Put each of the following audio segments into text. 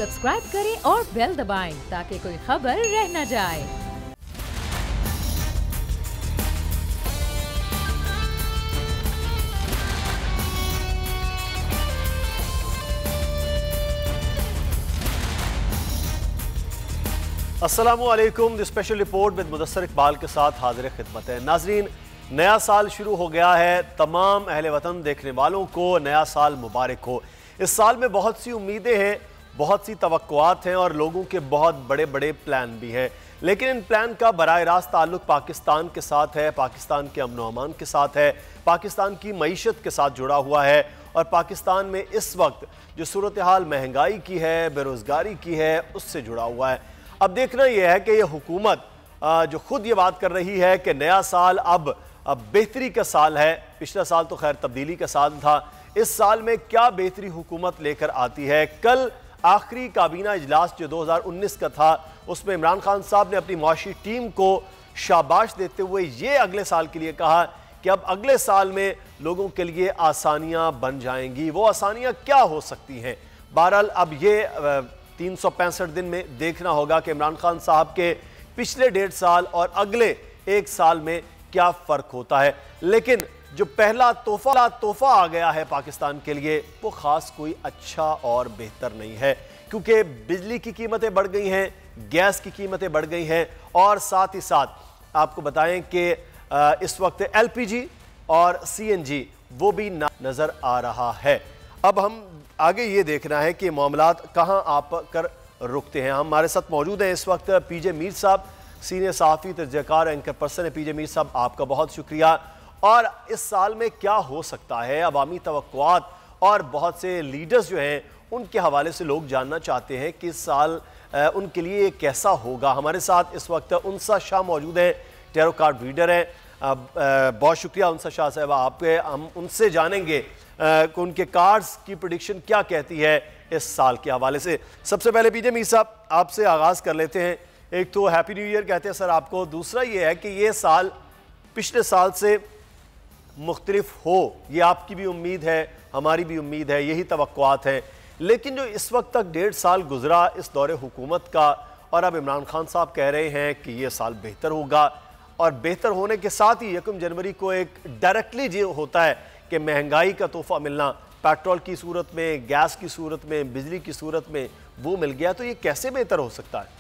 Subscribe करें और bell दबाएं ताकि कोई खबर रह न जाए। अस्सलामुअलैकुम। The special report with Mudassar Iqbal के साथ हाजिर खिदमत है। नाजरीन, नया साल शुरू हो गया है। तमाम अहले वतन देखने वालों को नया साल मुबारक हो। इस साल में बहुत सी उम्मीदें हैं, बहुत सी तवक्कुआत हैं और लोगों के बहुत बड़े बड़े प्लान भी हैं। लेकिन इन प्लान का बराह रास्त ताल्लुक पाकिस्तान के साथ है, पाकिस्तान के अमन व अमान के साथ है, पाकिस्तान की मईशत के साथ जुड़ा हुआ है। और पाकिस्तान में इस वक्त जो सूरत हाल महंगाई की है, बेरोज़गारी की है, उससे जुड़ा हुआ है। अब देखना यह है कि यह हुकूमत जो खुद ये बात कर रही है कि नया साल अब बेहतरी का साल है। पिछला साल तो खैर तब्दीली का साल था। इस साल में क्या बेहतरी हुकूमत लेकर आती है। कल आखिरी काबीना इजलास जो 2019 का था, उसमें इमरान खान साहब ने अपनी मुआशी टीम को शाबाश देते हुए ये अगले साल के लिए कहा कि अब अगले साल में लोगों के लिए आसानियाँ बन जाएंगी। वो आसानियाँ क्या हो सकती हैं। बहरहाल अब ये 365 दिन में देखना होगा कि इमरान खान साहब के पिछले 1.5 साल और अगले 1 साल में क्या फ़र्क होता है। लेकिन जो पहला तोहफा आ गया है पाकिस्तान के लिए, वो ख़ास कोई अच्छा और बेहतर नहीं है, क्योंकि बिजली की कीमतें बढ़ गई हैं, गैस की कीमतें बढ़ गई हैं और साथ ही साथ आपको बताएं कि इस वक्त LPG और CNG वो भी नज़र आ रहा है। अब हम आगे ये देखना है कि मामलात कहाँ आप कर रुकते हैं। हमारे साथ मौजूद हैं इस वक्त PJ मीर साहब, सीनियर सहाफ़ी तजज़ियाकार एंकर पर्सन है। PJ मीर साहब, आपका बहुत शुक्रिया। और इस साल में क्या हो सकता है, अवामी तवक्कुआत और बहुत से लीडर्स जो हैं उनके हवाले से लोग जानना चाहते हैं कि इस साल उनके लिए कैसा होगा। हमारे साथ इस वक्त उनसा शाह मौजूद हैं, टैरो कार्ड रीडर हैं। बहुत शुक्रिया उनसा शाह साहब आपके। हम उनसे जानेंगे कि उनके कार्ड्स की प्रेडिक्शन क्या कहती है इस साल के हवाले से। सबसे पहले PJ मीर साहब, आपसे आगाज़ कर लेते हैं। एक तो हैप्पी न्यू ईयर कहते हैं सर आपको, दूसरा ये है कि ये साल पिछले साल से मुख्तलिफ हो, ये आपकी भी उम्मीद है, हमारी भी उम्मीद है, यही तवक्कुआत है। लेकिन जो इस वक्त तक 1.5 साल गुजरा इस दौरे हुकूमत का, और अब इमरान खान साहब कह रहे हैं कि ये साल बेहतर होगा, और बेहतर होने के साथ ही 1 जनवरी को एक डायरेक्टली जो होता है कि महंगाई का तोहफा मिलना, पेट्रोल की सूरत में, गैस की सूरत में, बिजली की सूरत में वो मिल गया, तो ये कैसे बेहतर हो सकता है।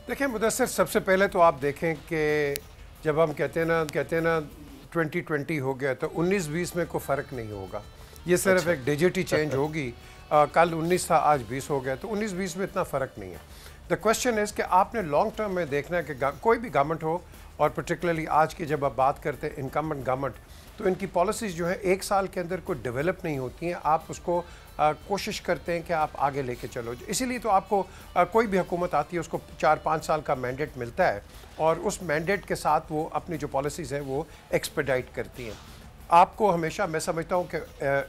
देखिए मुदस्सिर, सबसे पहले तो आप देखें कि जब हम कहते हैं ना 2020 हो गया, तो 19-20 में कोई फ़र्क नहीं होगा। ये सिर्फ एक डिजिट ही चेंज होगी। कल 19 था, आज 20 हो गया, तो 19-20 में इतना फ़र्क नहीं है। द क्वेश्चन इज़ कि आपने लॉन्ग टर्म में देखना है कि कोई भी गवर्नमेंट हो, और पर्टिकुलरली आज की जब आप बात करते हैं इनकम्बेंट गवर्नमेंट, तो इनकी पॉलिसीज़ जो है 1 साल के अंदर कोई डेवलप नहीं होती हैं। आप उसको कोशिश करते हैं कि आप आगे लेके चलो। इसीलिए तो आपको कोई भी हुकूमत आती है उसको 4-5 साल का मैंडेट मिलता है, और उस मैंडेट के साथ वो अपनी जो पॉलिसीज़ हैं वो एक्सपेडाइट करती हैं। आपको हमेशा, मैं समझता हूँ कि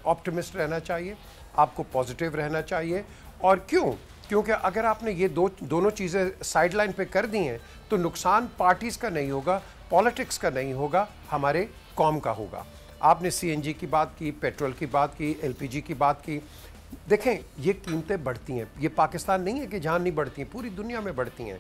ऑप्टिमिस्ट रहना चाहिए, आपको पॉजिटिव रहना चाहिए। और क्योंकि अगर आपने ये दोनों चीज़ें साइडलाइन पे कर दी हैं तो नुकसान पार्टीज़ का नहीं होगा, पॉलिटिक्स का नहीं होगा, हमारे कौम का होगा। आपने CNG की बात की, पेट्रोल की बात की, LPG की बात की। देखें, ये कीमतें बढ़ती हैं, ये पाकिस्तान नहीं है कि जहाँ नहीं बढ़ती हैं, पूरी दुनिया में बढ़ती हैं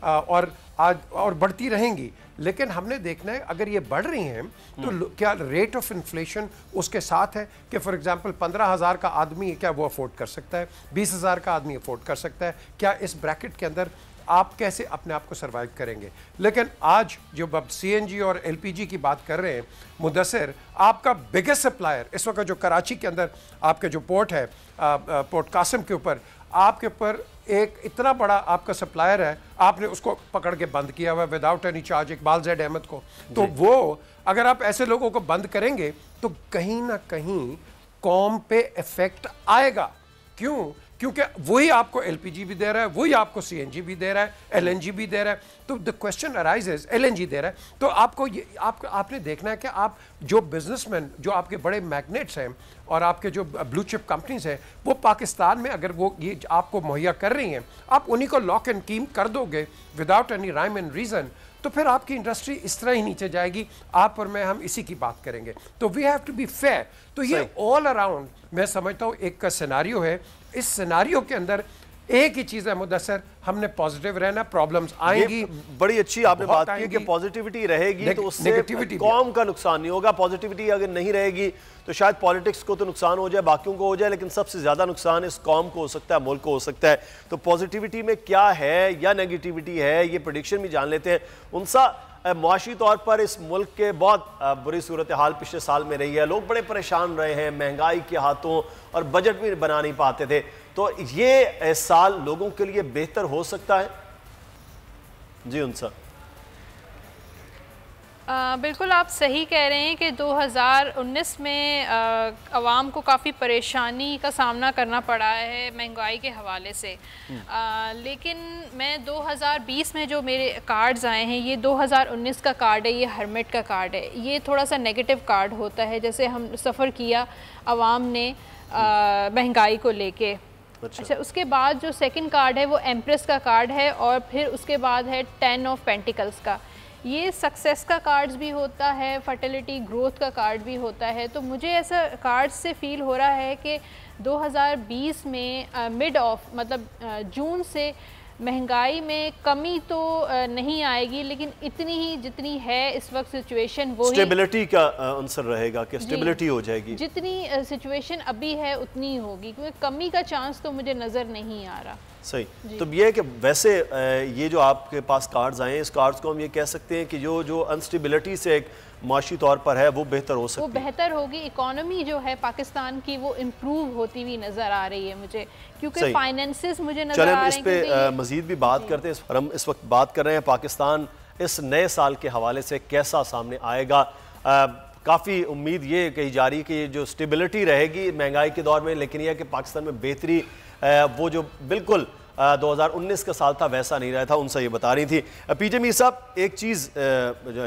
और आज और बढ़ती रहेंगी। लेकिन हमने देखना है अगर ये बढ़ रही हैं तो क्या रेट ऑफ इन्फ्लेशन उसके साथ है कि फॉर एग्जांपल 15,000 का आदमी क्या वो अफोर्ड कर सकता है, 20,000 का आदमी अफोर्ड कर सकता है, क्या इस ब्रैकेट के अंदर आप कैसे अपने आप को सर्वाइव करेंगे। लेकिन आज जो अब CNG और LPG की बात कर रहे हैं मुदस्सिर, आपका बिगेस्ट सप्लायर इस वक्त जो कराची के अंदर आपके जो पोर्ट है, पोर्ट कासिम के ऊपर, आपके ऊपर एक इतना बड़ा आपका सप्लायर है, आपने उसको पकड़ के बंद किया हुआ विदाउट एनी चार्ज, इकबाल ज़ैद अहमद को। तो वो अगर आप ऐसे लोगों को बंद करेंगे तो कहीं ना कहीं कौम पे इफेक्ट आएगा। क्यों? क्योंकि वही आपको एलपीजी भी दे रहा है, वही आपको सीएनजी भी दे रहा है, एलएनजी भी दे रहा है। तो द क्वेश्चन अराइजेस, एलएनजी दे रहा है तो आपको ये आपने देखना है कि आप जो बिजनेसमैन, जो आपके बड़े मैग्नेट्स हैं और आपके जो ब्लू चिप कंपनीज हैं, वो पाकिस्तान में अगर वो ये आपको मुहैया कर रही हैं, आप उन्हीं को लॉक एंड कीम कर दोगे without any rhyme and reason, तो फिर आपकी इंडस्ट्री इस तरह ही नीचे जाएगी। आप और मैं हम इसी की बात करेंगे। तो we have to be fair. तो ये ऑल अराउंड मैं समझता हूँ एक का सिनारियो है। इस सिनारियो के अंदर एक ही चीज़ है मुदस्सर, हमने पॉजिटिव रहना, प्रॉब्लम्स आएंगी। बड़ी अच्छी आपने बात की कि पॉजिटिविटी रहेगी तो उससे कौम का नुकसान नहीं होगा। पॉजिटिविटी अगर नहीं रहेगी तो शायद पॉलिटिक्स को तो नुकसान हो जाए, बाकियों को हो जाए, लेकिन सबसे ज़्यादा नुकसान इस कौम को हो सकता है, मुल्क को हो सकता है। तो पॉजिटिविटी में क्या है या नेगेटिविटी है, ये प्रेडिक्शन भी जान लेते हैं। उनसा मुआशी तौर पर इस मुल्क के बहुत बुरी सूरत हाल पिछले साल में रही है। लोग बड़े परेशान रहे हैं महंगाई के हाथों और बजट भी बना नहीं पाते थे। तो ये साल लोगों के लिए बेहतर हो सकता है? जी उनसा। बिल्कुल आप सही कह रहे हैं कि 2019 में आवाम को काफ़ी परेशानी का सामना करना पड़ा है महंगाई के हवाले से। लेकिन मैं 2020 में जो मेरे कार्ड्स आए हैं, ये 2019 का कार्ड है, ये हर्मिट का कार्ड है। ये थोड़ा सा नेगेटिव कार्ड होता है, जैसे हम सफ़र किया आवाम ने महंगाई को लेके। अच्छा, उसके बाद जो सेकंड कार्ड है वो एम्प्रेस का कार्ड है, और फिर उसके बाद है 10 ऑफ पेंटिकल्स का। ये सक्सेस का कार्ड्स भी होता है, फर्टिलिटी ग्रोथ का कार्ड भी होता है। तो मुझे ऐसा कार्ड से फील हो रहा है कि 2020 में मिड ऑफ मतलब जून से महंगाई में कमी तो नहीं आएगी, लेकिन इतनी ही जितनी है इस वक्त सिचुएशन वो स्टेबिलिटी का आंसर रहेगा कि स्टेबिलिटी हो जाएगी। जितनी सिचुएशन अभी है उतनी ही होगी, क्योंकि कमी का चांस तो मुझे नज़र नहीं आ रहा। सही। तो ये है कि वैसे ये जो आपके पास कार्ड्स आए हैं, इस कार्ड्स को हम ये कह सकते हैं कि जो अनस्टेबिलिटी से एक माशी तौर पर है वो बेहतर हो सकती है, वो बेहतर होगी। इकोनॉमी जो है पाकिस्तान की वो इम्प्रूव होती हुई नज़र आ रही है मुझे, क्योंकि फाइनेंसेस मुझे नज़र आ रहे हैं। इस पे मजीद भी बात करते हैं। हम इस वक्त बात कर रहे हैं पाकिस्तान इस नए साल के हवाले से कैसा सामने आएगा। काफ़ी उम्मीद ये कही जा रही है कि जो स्टेबिलिटी रहेगी महंगाई के दौर में, लेकिन यह कि पाकिस्तान में बेहतरी वो जो बिल्कुल 2019 का साल था वैसा नहीं रहा था। उनसे ये बता रही थी पीजे मीर साहब। एक चीज़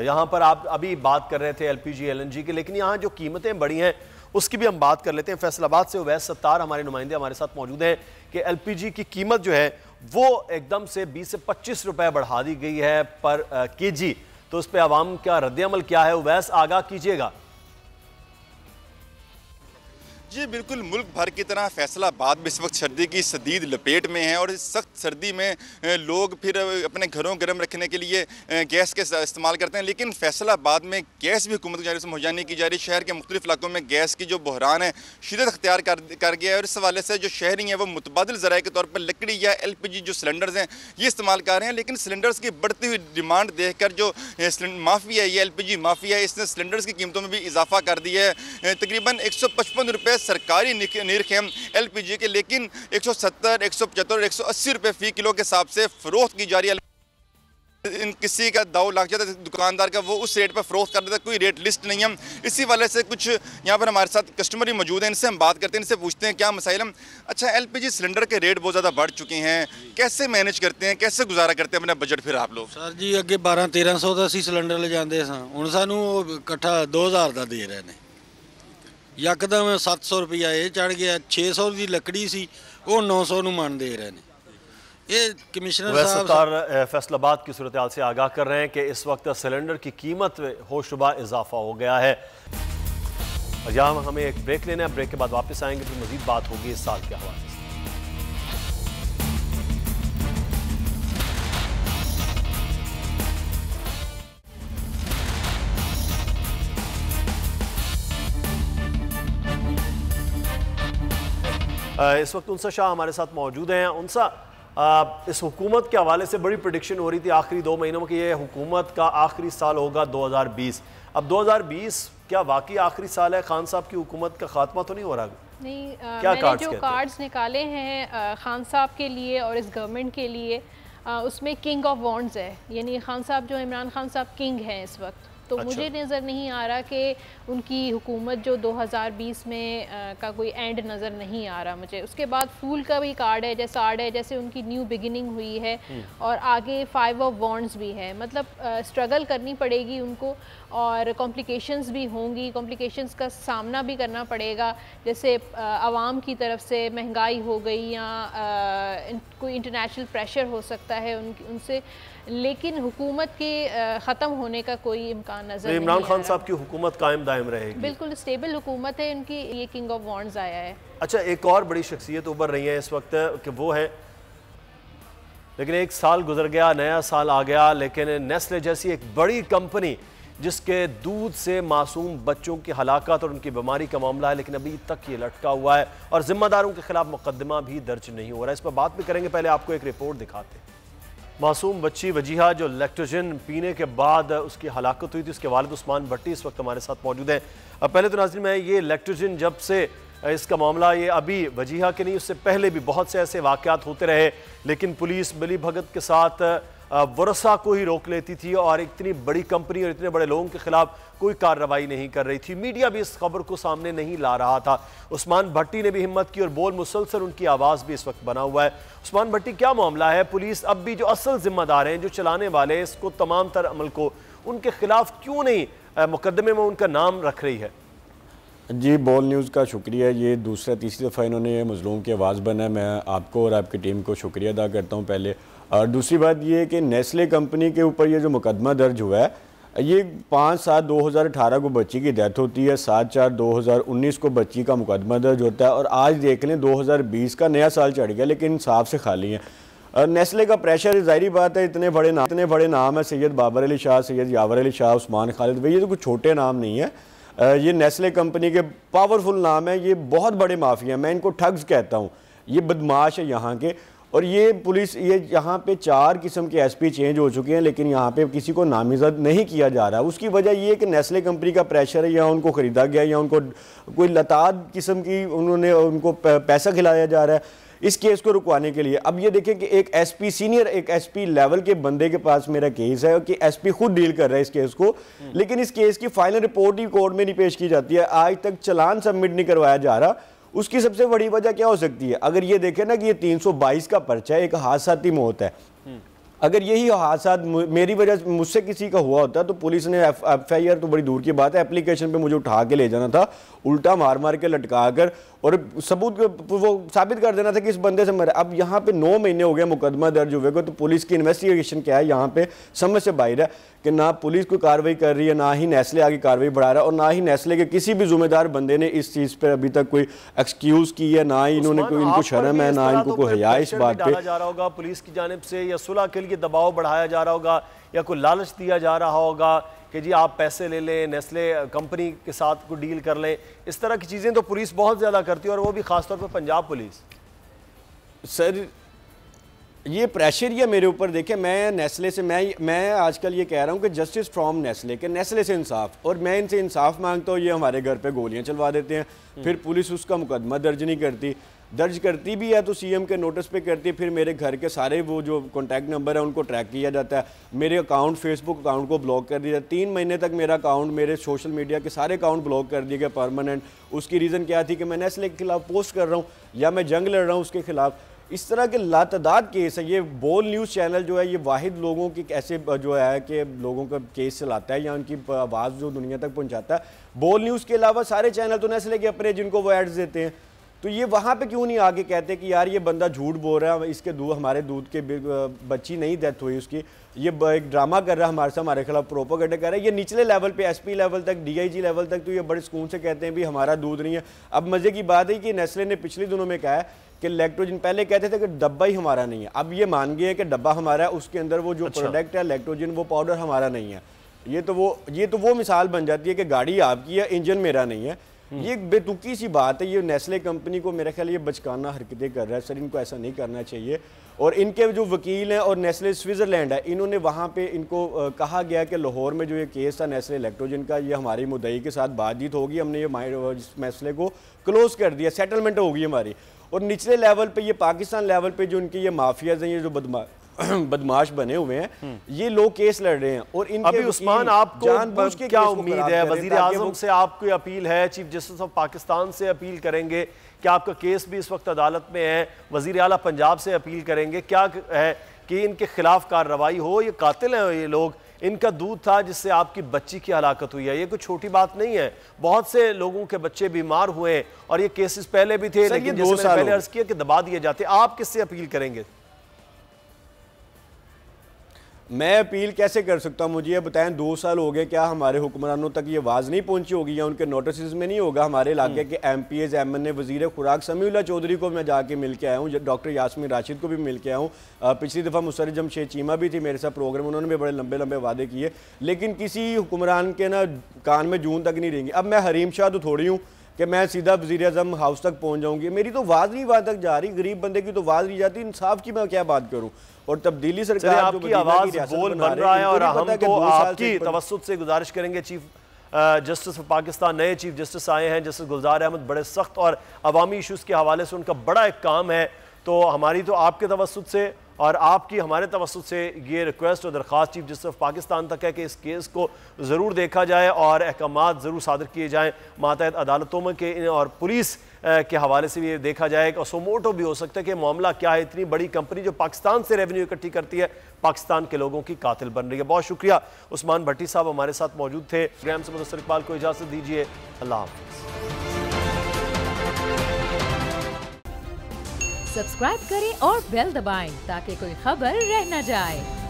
यहाँ पर आप अभी बात कर रहे थे एलपीजी एलएनजी की, लेकिन यहाँ जो कीमतें बढ़ी हैं उसकी भी हम बात कर लेते हैं। फैसलाबाद से उवैस सत्तार हमारे नुमाइंदे हमारे साथ मौजूद हैं कि एलपीजी की कीमत जो है वो एकदम से 20 से 25 रुपए बढ़ा दी गई है पर केजी। तो उस पर आवाम का रद्द-ए-अमल क्या है, उवैस आगाह कीजिएगा। जी बिल्कुल, मुल्क भर की तरह फैसलाबाद में इस वक्त सर्दी की शदीद लपेट में है, और इस सख्त सर्दी में लोग फिर अपने घरों गर्म रखने के लिए गैस के इस्तेमाल करते हैं। लेकिन फैसलाबाद में गैस भी हुकूमत की जानिब से मुहैया नहीं की जा रही। शहर के मुख्तलिफ इलाकों में गैस की जो बहरान है शिद्दत अख्तियार कर गया है, और इस हवाले से जो शहरी हैं वो मुतबादिल ज़राए के तौर पर लकड़ी या LPG जो सिलेंडर्स हैं ये इस्तेमाल कर रहे हैं। लेकिन सिलेंडर्स की बढ़ती हुई डिमांड देख कर जो माफिया है, ये LPG माफिया है, इसने सिलेंडर्स की कीमतों में भी इजाफा कर दिया है। तकरीबन 155 रुपये सरकारी निर्ख हैं LPG के, लेकिन 170, 175, 180 रुपये फ़ी किलो के हिसाब से फ़रोख्त की जा रही है। इन किसी का दाव लग जाता है दुकानदार का, वो उस रेट पर फ़रोख्त कर देता है, कोई रेट लिस्ट नहीं है। इसी वजह से कुछ यहाँ पर हमारे साथ कस्टमर ही मौजूद हैं, इनसे हम बात करते हैं, इनसे पूछते हैं क्या मसाइल हैं। अच्छा, LPG सिलेंडर के रेट बहुत ज़्यादा बढ़ चुके हैं, कैसे मैनेज करते हैं, कैसे गुजारा करते हैं अपना बजट फिर आप लोग? सर जी अगे 1200-1300 का असी सिलेंडर ले जाते सा, हुण सानू इकट्ठा 2000 का दे रहे हैं। यकदम 700 रुपया ये चढ़ गया, 600 की लकड़ी सी वो 900 नूं मन दे रहे हैं। ये कमिश्नर साहब फैसलाबाद की सूरत हाल से आगाह कर रहे हैं कि इस वक्त सिलेंडर की कीमत में होशरुबा इजाफा हो गया है। और यहाँ हमें एक ब्रेक लेना है, ब्रेक के बाद वापस आएंगे फिर मजीद बात होगी इस साल के हवाले से। इस वक्त उनसा शाह हमारे साथ मौजूद हैं। उनसा, इस हुकूमत के हवाले से बड़ी प्रेडिक्शन हो रही थी आखिरी 2 महीनों में कि ये हुकूमत का आखिरी साल होगा 2020। अब 2020 क्या वाकई आखिरी साल है? खान साहब की हुकूमत का खात्मा तो नहीं हो रहा? नहीं, मैंने जो कार्ड्स निकाले हैं खान साहब के लिए और इस गवर्नमेंट के लिए, उसमें किंग ऑफ वॉन्ड्स है, यानी खान साहब जो इमरान खान साहब किंग हैं इस वक्त। तो मुझे नज़र नहीं आ रहा कि उनकी हुकूमत जो 2020 में का कोई एंड नज़र नहीं आ रहा मुझे। उसके बाद फूल का भी कार्ड है जैसे उनकी न्यू बिगिनिंग हुई है और आगे 5 ऑफ वॉन्ड्स भी है। मतलब स्ट्रगल करनी पड़ेगी उनको और कॉम्प्लिकेशंस भी होंगी, कॉम्प्लिकेशंस का सामना भी करना पड़ेगा, जैसे आवाम की तरफ से महंगाई हो गई या कोई इंटरनेशनल प्रेशर हो सकता है उनसे, लेकिन हुकूमत के ख़त्म होने का कोई इम्कान नज़र नहीं आ रहा। इमरान खान साहब की हुकूमत कायम दायम रहेगी, बिल्कुल स्टेबल हुकूमत है उनकी। ये किंग ऑफ वॉन्ड्स आया है। अच्छा, एक और बड़ी शख्सियत उभर रही है इस वक्त कि वो है, लेकिन एक साल गुजर गया, नया साल आ गया, लेकिन नेस्ले जैसी एक बड़ी कंपनी जिसके दूध से मासूम बच्चों की हलाकत और उनकी बीमारी का मामला है, लेकिन अभी तक ये लटका हुआ है और जिम्मेदारों के खिलाफ मुकदमा भी दर्ज नहीं हो रहा है। इस पर बात भी करेंगे, पहले आपको एक रिपोर्ट दिखाते हैं। मासूम बच्ची वजीहा जो लैक्टोजन पीने के बाद उसकी हलाकत हुई थी, उसके वालिद उस्मान भट्टी इस वक्त हमारे साथ मौजूद हैं। अब पहले तो नाज़रीन, मैं ये लैक्टोजन जब से इसका मामला ये अभी वजीहा के नहीं, उससे पहले भी बहुत से ऐसे वाक़यात होते रहे, लेकिन पुलिस मिली भगत के साथ वरसा को ही रोक लेती थी और इतनी बड़ी कंपनी और इतने बड़े लोगों के खिलाफ कोई कार्रवाई नहीं कर रही थी। मीडिया भी इस खबर को सामने नहीं ला रहा था। उस्मान भट्टी ने भी हिम्मत की और बोल मुसलसल उनकी आवाज़ भी इस वक्त बना हुआ है। उस्मान भट्टी, क्या मामला है? पुलिस अब भी जो असल जिम्मेदार हैं, जो चलाने वाले हैं इसको, तमाम तर अमल को, उनके खिलाफ क्यों नहीं मुकदमे में उनका नाम रख रही है? जी, बोल न्यूज़ का शुक्रिया। ये दूसरा तीसरी दफ़ा इन्होंने मज़लूम की आवाज़ बना है। मैं आपको और आपकी टीम को शुक्रिया अदा करता हूँ पहले। और दूसरी बात ये है कि नेस्ले कंपनी के ऊपर ये जो मुकदमा दर्ज हुआ है, ये 5/7/2018 को बच्ची की डेथ होती है, 7/4/2019 को बच्ची का मुकदमा दर्ज होता है और आज देख लें 2020 का नया साल चढ़ गया, लेकिन इंसाफ से खाली है। नेस्ले का प्रेशर, ज़ाहिरी बात है, इतने बड़े नाम है, सैयद बाबर अली शाह, सैयद यावर अली शाह, उस्मान खालिद भाई, ये तो कुछ छोटे नाम नहीं है। ये नेस्ले कंपनी के पावरफुल नाम है, ये बहुत बड़े माफिया, मैं इनको ठग्स कहता हूँ, ये बदमाश है यहाँ के। और ये पुलिस, ये यहाँ पे 4 किस्म के एसपी चेंज हो चुके हैं, लेकिन यहाँ पे किसी को नामजद नहीं किया जा रहा। उसकी वजह ये है कि नेस्ले कंपनी का प्रेशर है, या उनको ख़रीदा गया, या उनको कोई लताद किस्म की उनको पैसा खिलाया जा रहा है इस केस को रुकवाने के लिए। अब ये देखें कि एक एसपी सीनियर, एक एसपी लेवल के बंदे के पास मेरा केस है कि एसपी खुद डील कर रहा है इस केस को, लेकिन इस केस की फाइनल रिपोर्ट ही कोर्ट में नहीं पेश की जाती है। आज तक चालान सबमिट नहीं करवाया जा रहा। उसकी सबसे बड़ी वजह क्या हो सकती है? अगर ये देखें ना कि ये 322 का पर्चा है, एक हादसाती मौत है, अगर यही हादसा मेरी वजह मुझसे किसी का हुआ होता तो पुलिस ने FIR तो बड़ी दूर की बात है, एप्लीकेशन पे मुझे उठा के ले जाना था, उल्टा मार मार के लटका कर, और सबूत वो साबित कर देना था कि इस बंदे से मरा। अब यहाँ पे 9 महीने हो गए मुकदमा दर्ज हुए को, तो पुलिस की इन्वेस्टिगेशन क्या है यहाँ पे समझ से बाहर है कि ना पुलिस कोई कार्रवाई कर रही है, ना ही नेस्ले आगे कार्रवाई बढ़ा रहा है, और ना ही नेस्ले के किसी भी जिम्मेदार बंदे ने इस चीज़ पर अभी तक कोई एक्सक्यूज़ की है, ना ही इन्होंने कोई, इनको शर्म है, ना इनको कोई हया इस बात पे। जा रहा होगा पुलिस की जानिब से, या सुलह के लिए दबाव बढ़ाया जा रहा होगा, या कोई लालच दिया जा रहा होगा कि जी आप पैसे ले लें, नेस्ले कंपनी के साथ को डील कर लें, इस तरह की चीज़ें तो पुलिस बहुत ज़्यादा करती है, और वो भी ख़ासतौर पर पंजाब पुलिस। सर, ये प्रेशर ही है मेरे ऊपर। देखें, मैं नेस्ले से मैं आजकल ये कह रहा हूँ कि जस्टिस फ्रॉम नेस्ले, के नेस्ले से इंसाफ, और मैं इनसे इंसाफ मांगता हूँ। ये हमारे घर पे गोलियाँ चलवा देते हैं, फिर पुलिस उसका मुकदमा दर्ज नहीं करती, दर्ज करती भी है तो CM के नोटिस पे करती है, फिर मेरे घर के सारे वो जो कॉन्टैक्ट नंबर है उनको ट्रैक किया जाता है, मेरे अकाउंट, फेसबुक अकाउंट को ब्लॉक कर दिया। 3 महीने तक मेरा अकाउंट, मेरे सोशल मीडिया के सारे अकाउंट ब्लॉक कर दिए गए परमानेंट। उसकी रीज़न क्या थी कि मैं नेस्ले के खिलाफ पोस्ट कर रहा हूँ या मैं जंग लड़ रहा हूँ उसके खिलाफ। इस तरह के लातदाद केस है। ये बोल न्यूज़ चैनल जो है, ये वाहिद लोगों की ऐसे जो है कि लोगों का केस चलाता है या उनकी आवाज़ जो दुनिया तक पहुँचाता है। बोल न्यूज़ के अलावा सारे चैनल तो नेस्ले के अपने जिनको वो एड्स देते हैं, तो ये वहाँ पे क्यों नहीं आगे कहते कि यार ये बंदा झूठ बोल रहा है, इसके हमारे दूध के बच्ची नहीं डेथ हुई उसकी, ये एक ड्रामा कर रहा है हमारे साथ, हमारे खिलाफ प्रोपेगेंडा कर रहा है। ये निचले लेवल पे SP लेवल तक, DIG लेवल तक तो ये बड़े सुकून से कहते हैं भी हमारा दूध नहीं है। अब मज़े की बात है कि नेस्ले ने पिछले दिनों में कहा है कि लैक्टोजन, पहले कहते थे कि डब्बा ही हमारा नहीं है, अब ये मान गए कि डब्बा हमारा है, उसके अंदर वो जो प्रोडक्ट है लैक्टोजन, वो पाउडर हमारा नहीं है। ये तो वो मिसाल बन जाती है कि गाड़ी आपकी है, इंजन मेरा नहीं है। ये बेतुकी सी बात है। ये नेस्ले कंपनी को मेरा ख्याल ये बचकाना हरकतें कर रहा है। सर, इनको ऐसा नहीं करना चाहिए। और इनके जो वकील हैं, और नेस्ले स्विट्ज़रलैंड है, इन्होंने वहाँ पे इनको कहा गया कि लाहौर में जो ये केस था नेस्ले लैक्टोजन का, ये हमारी मुद्दई के साथ बातचीत होगी, हमने ये मसले को क्लोज़ कर दिया, सेटलमेंट होगी हमारी। और निचले लेवल पे, ये पाकिस्तान लेवल पे जो इनके ये माफियाज हैं, ये जो बदमाश बने हुए हैं, ये लोग केस लड़ रहे हैं। और इनके अभी उस्मान, आपको क्या उम्मीद है? वजीर आजम से आपकी अपील है, चीफ जस्टिस ऑफ पाकिस्तान से अपील करेंगे, क्या आपका केस भी इस वक्त अदालत में है? वजीर आला पंजाब से अपील करेंगे, क्या है कि इनके खिलाफ कार्रवाई हो? ये कातिल हैं ये लोग, इनका दूध था जिससे आपकी बच्ची की हलाकत हुई है, ये कोई छोटी बात नहीं है। बहुत से लोगों के बच्चे बीमार हुए और ये केसेस पहले भी थे, लेकिन जैसे मैंने पहले अर्ज किया कि दबा दिए जाते। आप किससे अपील करेंगे? मैं अपील कैसे कर सकता हूँ? मुझे ये बताएं, 2 साल हो गए, क्या हमारे हुक्मरानों तक ये आवाज़ नहीं पहुंची होगी या उनके नोटिस में नहीं होगा? हमारे इलाके के MPs MN वज़ीर खुराक समीउल्लाह चौधरी को मैं जाके मिल के आया हूँ, डॉक्टर यास्मीन राशिद को भी मिल के आया हूँ, पिछली दफ़ा मुसर्रत जमशेद चीमा भी थी मेरे साथ प्रोग्राम, उन्होंने भी बड़े लंबे लंबे वादे किए, लेकिन किसी हुक्मरान के ना कान में जून तक नहीं रहेंगी। अब मैं हरीम शाह तो थोड़ी हूँ कि मैं सीधा वज़ीर आज़म हाउस तक पहुँच जाऊँगी, मेरी तो आवाज़ नहीं वहाँ तक जा रही, गरीब बंदे की तो आवाज़ नहीं जाती, इंसाफ की मैं क्या बात करूँ? और तब्दीली सरकार आपकी आवाज़ बोल बन रहा है और हम तो आपकी तवस्सुत से गुजारिश करेंगे, चीफ जस्टिस ऑफ पाकिस्तान नए चीफ जस्टिस आए हैं जस्टिस गुलजार अहमद, बड़े सख्त और अवामी इशूज़ के हवाले से उनका बड़ा एक काम है, तो हमारी तो आपके तवस्सुत से और आपकी हमारे तवस्सुत से ये रिक्वेस्ट और दरख्वास्त चीफ जस्टिस ऑफ पाकिस्तान तक है कि इस केस को ज़रूर देखा जाए और अहकामात ज़रूर सादर किए जाएँ मातहत अदालतों में के और पुलिस के हवाले से भी ये देखा जाए कि सोमोटो भी हो सकता है कि मामला क्या है, इतनी बड़ी कंपनी जो पाकिस्तान से रेवेन्यू इकट्ठी करती है पाकिस्तान के लोगों की कातिल बन रही है। बहुत शुक्रिया, उस्मान भट्टी साहब हमारे साथ मौजूद थे। प्रोग्राम से मुदस्सर इकबाल को इजाज़त दीजिए, अल्लाह हाफ़िज़। सब्सक्राइब करें और बेल दबाएं ताकि कोई खबर रह न जाए।